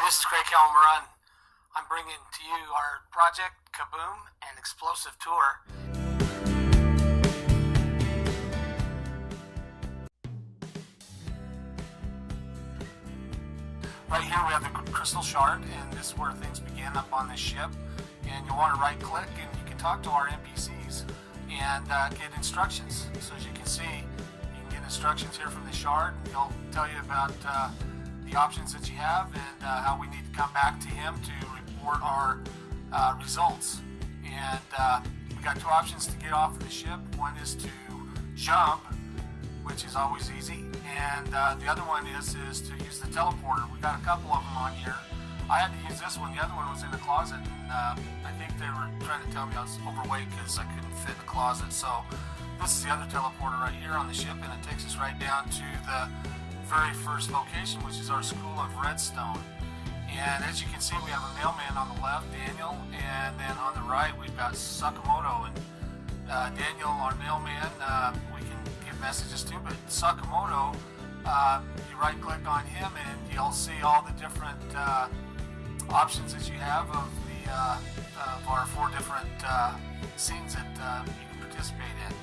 This is Kawamura, and I'm bringing to you our project, Kaboom, an explosive tour. Right here we have the crystal shard, and this is where things begin up on this ship. And you'll want to right click and you can talk to our NPCs and get instructions. So as you can see, you can get instructions here from the shard, and he'll tell you about the options that you have and how we need to come back to him to report our results. And we got two options to get off of the ship. One is to jump, which is always easy, and the other one is to use the teleporter. We got a couple of them on here. I had to use this one. The other one was in the closet, and I think they were trying to tell me I was overweight because I couldn't fit in the closet. So this is the other teleporter right here on the ship, and it takes us right down to the very first location, which is our School of Redstone. And as you can see, we have a mailman on the left, Daniel, and then on the right we've got Sakamoto. And Daniel, our mailman, we can give messages to, but Sakamoto, you right click on him and you'll see all the different options that you have of our four different scenes that you can participate in.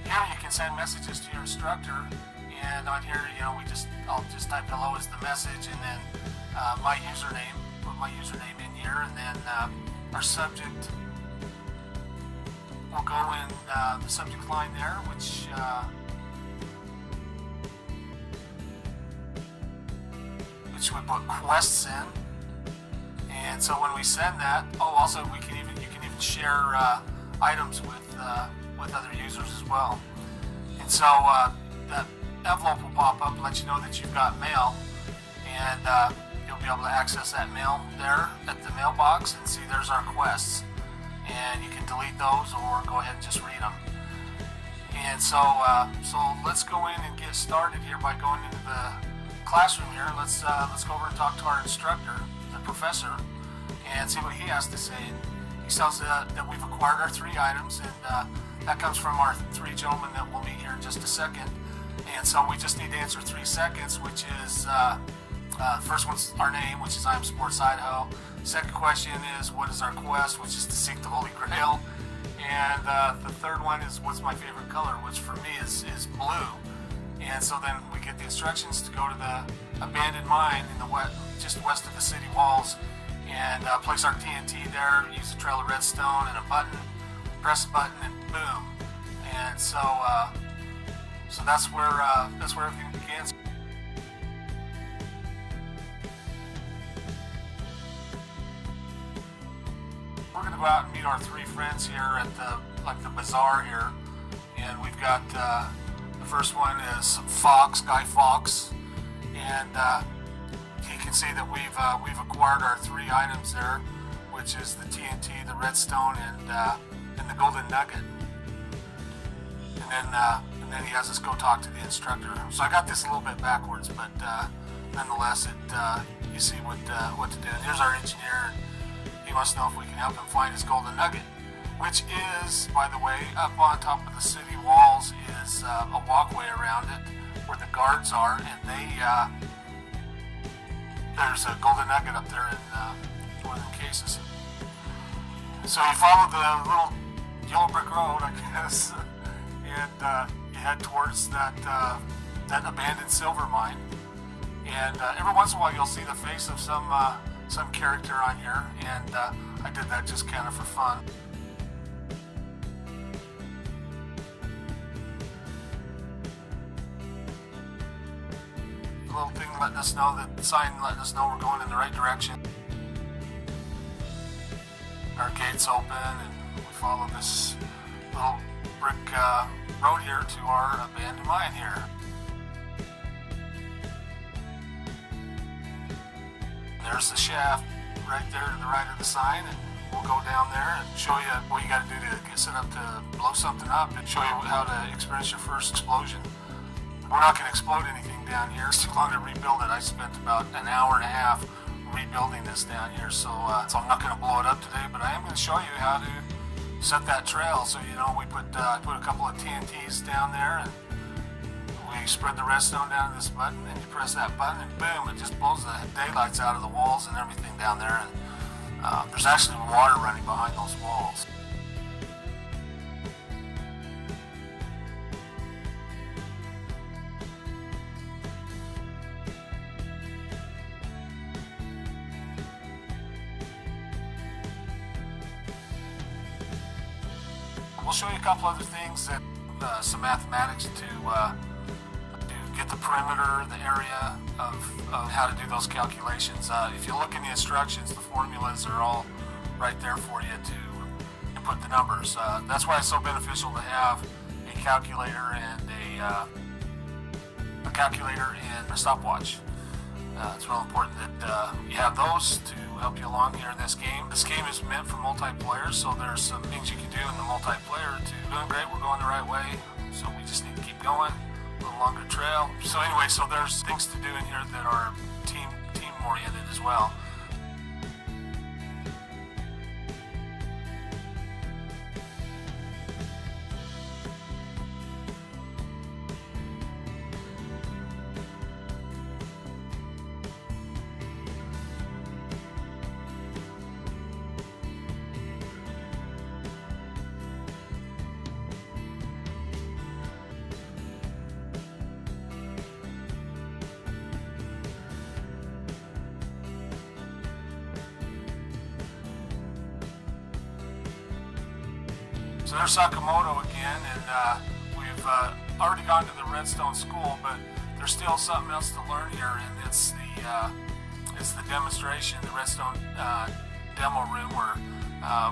Here you can send messages to your instructor, and on here, I'll just type hello as the message, and then my username, put my username in here, and then our subject will go in the subject line there, which we put quests in. And so when we send that, also you can even share items with other users as well. And so that envelope will pop up and let you know that you've got mail, and you'll be able to access that mail there at the mailbox and see there's our quests, and you can delete those or go ahead and just read them. And so let's go in and get started here by going into the classroom here. Let's go over and talk to our instructor, the professor, and see what he has to say. He tells that we've acquired our three items, and that comes from our three gentlemen that we'll meet here in just a second. And so we just need to answer 3 seconds, which is first one's our name, which is I'm Sports Idaho. Second question is what is our quest, which is to seek the Holy Grail. And the third one is what's my favorite color, which for me is blue. And so then we get the instructions to go to the abandoned mine in the just west of the city walls, and place our TNT there, use a trail of redstone and a button, press the button, and boom. And so that's where everything begins. We're going to go out and meet our three friends here at the bazaar here, and we've got the first one is Guy Fawkes, and you can see that we've acquired our three items there, which is the TNT, the redstone, and the golden nugget. And then he has us go talk to the instructor. So I got this a little bit backwards, but nonetheless, you see what to do. And here's our engineer, and he wants to know if we can help him find his golden nugget, which is, by the way, up on top of the city walls is a walkway around it where the guards are, and there's a golden nugget up there in one of the cases. So you follow the little yellow brick road, I guess, and you head towards that abandoned silver mine. And every once in a while you'll see the face of some character on here, and I did that just kind of for fun. The little thing letting us know, the sign letting us know we're going in the right direction. Our gate's open, and we follow this little brick road here to our abandoned mine here. There's the shaft right there to the right of the sign, and we'll go down there and show you what you got to do to get set up to blow something up, and show you how to experience your first explosion. We're not going to explode anything down here. It's too long to rebuild it. I spent about an hour and a half rebuilding this down here, so I'm not going to blow it up today, but I am going to show you how to set that trail. So we put a couple of TNTs down there, and we you spread the redstone down to this button, and you press that button, and boom, it just blows the daylights out of the walls and everything down there. And there's actually water running behind those walls. We'll show you a couple other things, that some mathematics to get the perimeter, the area of how to do those calculations. If you look in the instructions, the formulas are all right there for you to input the numbers. That's why it's so beneficial to have a calculator and a stopwatch. It's real important that you have those to help you along here in this game. This game is meant for multiplayer, so there's some things you can do in the multiplayer to doing great. We're going the right way, so we just need to keep going. A little longer trail. So anyway, so there's things to do in here that are team oriented as well. So there's Sakamoto again, and we've already gone to the Redstone School, but there's still something else to learn here, and it's the demonstration, the Redstone demo room, where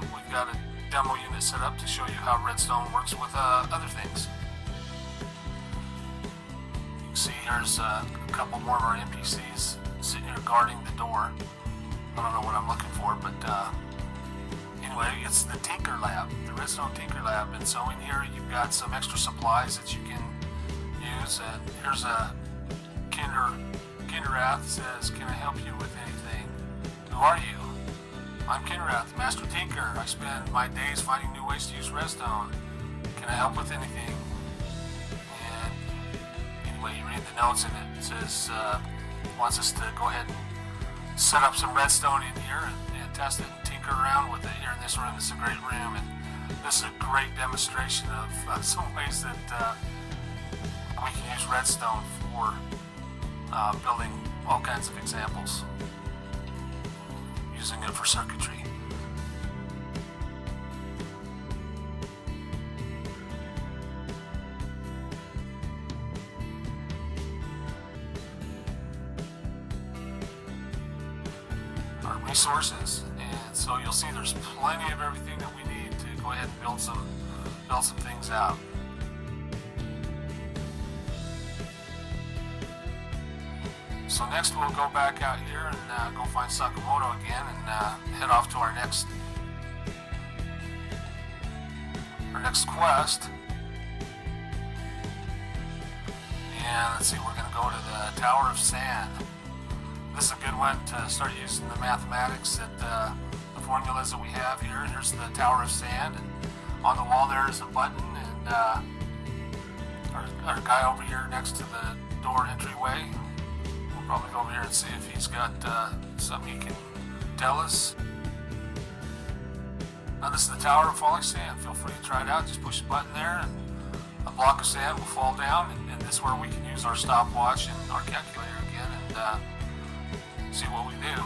we've got a demo unit set up to show you how Redstone works with other things. You can see here's a couple more of our NPCs sitting here guarding the door. I don't know what I'm looking for, but anyway, it's the Tinker Lab, the Redstone Tinker Lab, and so in here you've got some extra supplies that you can use. And here's a Kinderrath says, "Can I help you with anything?" Who are you? I'm Kinderrath, Master Tinker. I spend my days finding new ways to use Redstone. Can I help with anything? And anyway, you read the notes, and it says wants us to go ahead and set up some Redstone in here and test it and tinker around with it here in this room. It's a great room, and this is a great demonstration of some ways that we can use Redstone for building all kinds of examples, using it for circuitry. Our resources, and so you'll see there's plenty of everything that we need to go ahead and build some things out. So next we'll go back out here and go find Sakamoto again, and head off to our next quest. And let's see, we're going to go to the Tower of Sand. This is a good one to start using the mathematics that the formulas that we have here. Here's the Tower of Sand, and on the wall there is a button, and our guy over here next to the door entryway, we'll probably go over here and see if he's got something he can tell us. Now this is the Tower of Falling Sand. Feel free to try it out. Just push the button there, and a block of sand will fall down, and this is where we can use our stopwatch and our calculator again and see what we do.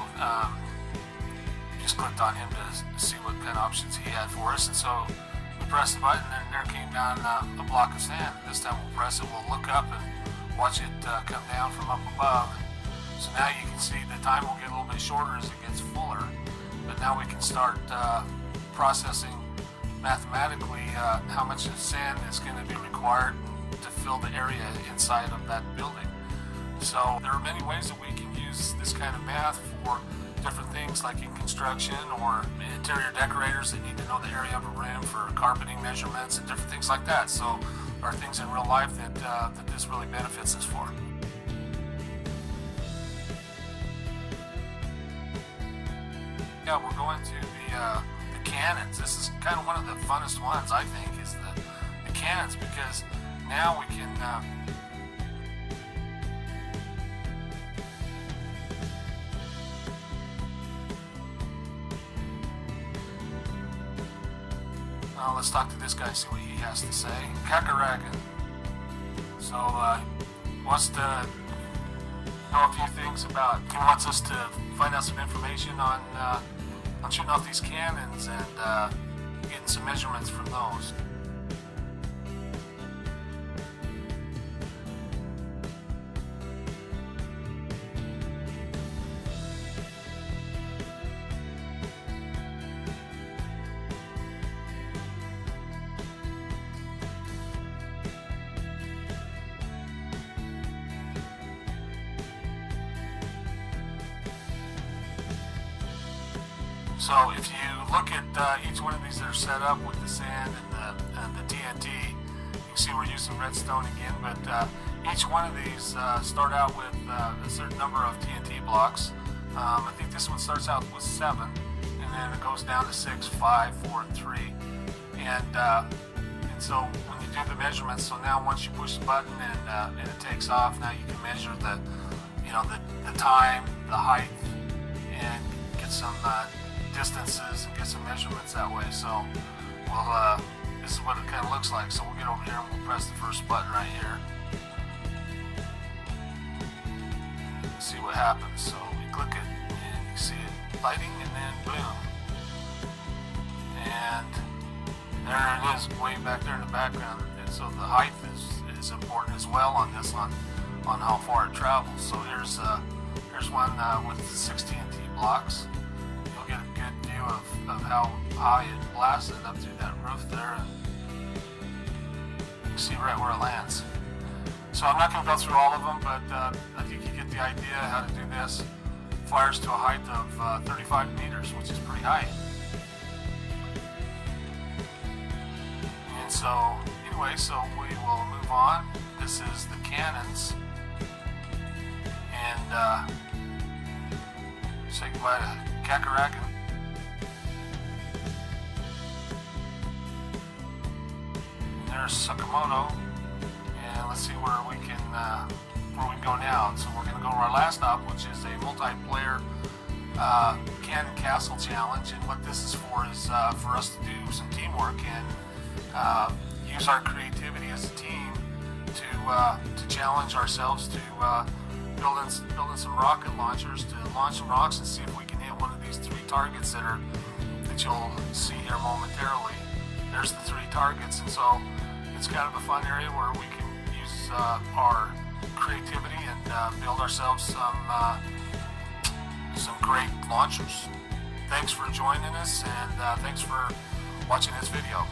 Just clicked on him to see what kind of options he had for us, and so we pressed the button, and there came down a block of sand. This time we'll press it, we'll look up and watch it come down from up above. So now you can see the time will get a little bit shorter as it gets fuller, but now we can start processing mathematically how much sand is going to be required to fill the area inside of that building. So there are many ways that we can use this kind of math for different things, like in construction or interior decorators that need to know the area of a room for carpeting measurements and different things like that. So there are things in real life that this really benefits us for. Yeah, we're going to the cannons. This is kind of one of the funnest ones, I think, is the cannons, because now we can let's talk to this guy, see what he has to say. Kakaragan. So he wants to know a few things about. He wants us to find out some information on shooting off these cannons and getting some measurements from those. So if you look at each one of these that are set up with the sand and the TNT, you can see we're using redstone again, but each one of these start out with a certain number of TNT blocks. I think this one starts out with 7, and then it goes down to 6, 5, 4, and 3. And so when you do the measurements, so now once you push the button and it takes off, now you can measure the time, the height, and get some distances and get some measurements that way. So we'll this is what it kind of looks like. So we'll get over here and we'll press the first button right here. See what happens. So we click it and you see it lighting, and then boom, and there it is way back there in the background. And so the height is important as well on this, on how far it travels. So here's one with 6 TNT blocks. You'll get a good view of how high it blasted up through that roof there, and you can see right where it lands. So I'm not going to go through all of them, but I think you get the idea how to do this. Fires to a height of 35 meters, which is pretty high. And so anyway, so we will move on. This is the cannons, and say goodbye to Kakaragan. There's Sakamoto, and let's see where we can go now. So we're going to go to our last stop, which is a multiplayer cannon castle challenge. And what this is for is for us to do some teamwork and use our creativity as a team to challenge ourselves to building some rocket launchers to launch some rocks and see if we can hit one of these 3 targets that you'll see here momentarily. There's the 3 targets, and so it's kind of a fun area where we can use our creativity and build ourselves some great launchers. Thanks for joining us, and thanks for watching this video.